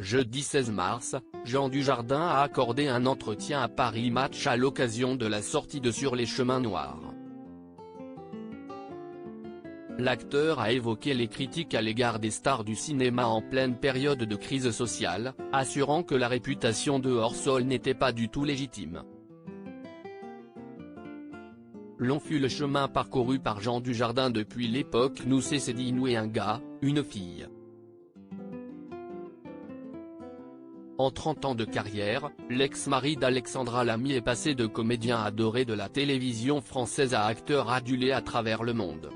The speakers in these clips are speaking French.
Jeudi 16 mars, Jean Dujardin a accordé un entretien à Paris Match à l'occasion de la sortie de Sur les chemins noirs. L'acteur a évoqué les critiques à l'égard des stars du cinéma en pleine période de crise sociale, assurant que la réputation de hors-sol n'était pas du tout légitime. Long fut le chemin parcouru par Jean Dujardin depuis l'époque où s'est dit un gars, une fille. En 30 ans de carrière, l'ex-mari d'Alexandra Lamy est passé de comédien adoré de la télévision française à acteur adulé à travers le monde.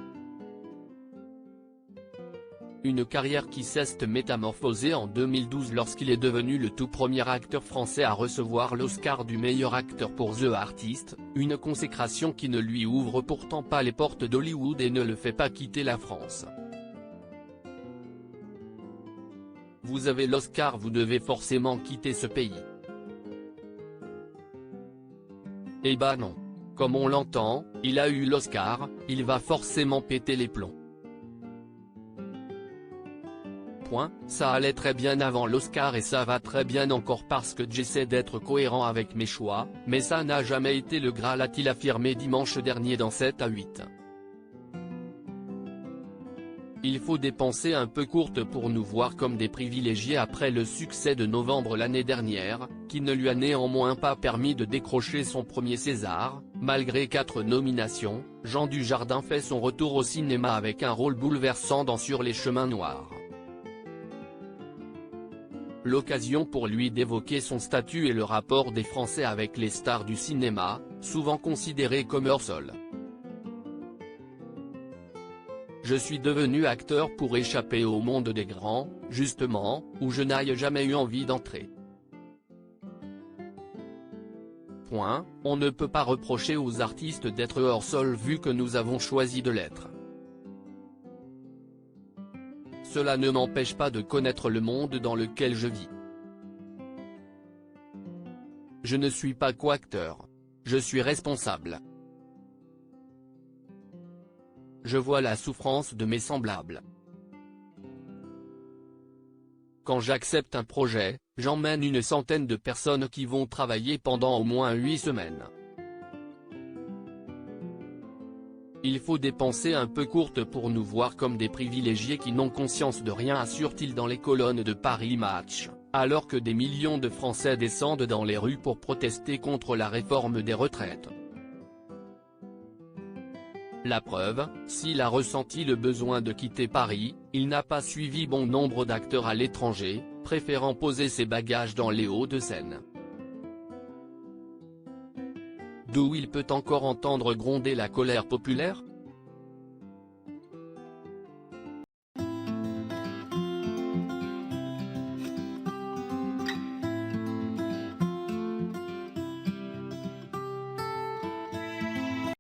Une carrière qui s'est métamorphosée en 2012 lorsqu'il est devenu le tout premier acteur français à recevoir l'Oscar du meilleur acteur pour The Artist, une consécration qui ne lui ouvre pourtant pas les portes d'Hollywood et ne le fait pas quitter la France. Vous avez l'Oscar, vous devez forcément quitter ce pays. Eh ben non. Comme on l'entend, il a eu l'Oscar, il va forcément péter les plombs. Ça allait très bien avant l'Oscar et ça va très bien encore parce que j'essaie d'être cohérent avec mes choix, mais ça n'a jamais été le Graal, a-t-il affirmé dimanche dernier dans 7 à 8. Il faut des pensées un peu courtes pour nous voir comme des privilégiés après le succès de novembre l'année dernière, qui ne lui a néanmoins pas permis de décrocher son premier César. Malgré 4 nominations, Jean Dujardin fait son retour au cinéma avec un rôle bouleversant dans Sur les chemins noirs. L'occasion pour lui d'évoquer son statut et le rapport des Français avec les stars du cinéma, souvent considérées comme hors-sol. Je suis devenu acteur pour échapper au monde des grands, justement, où je n'ai jamais eu envie d'entrer. On ne peut pas reprocher aux artistes d'être hors-sol vu que nous avons choisi de l'être. Cela ne m'empêche pas de connaître le monde dans lequel je vis. Je ne suis pas co-acteur. Je suis responsable. Je vois la souffrance de mes semblables. Quand j'accepte un projet, j'emmène une centaine de personnes qui vont travailler pendant au moins 8 semaines. Il faut des pensées un peu courtes pour nous voir comme des privilégiés qui n'ont conscience de rien, assure-t-il dans les colonnes de Paris Match, alors que des millions de Français descendent dans les rues pour protester contre la réforme des retraites. La preuve, s'il a ressenti le besoin de quitter Paris, il n'a pas suivi bon nombre d'acteurs à l'étranger, préférant poser ses bagages dans les Hauts-de-Seine. D'où il peut encore entendre gronder la colère populaire.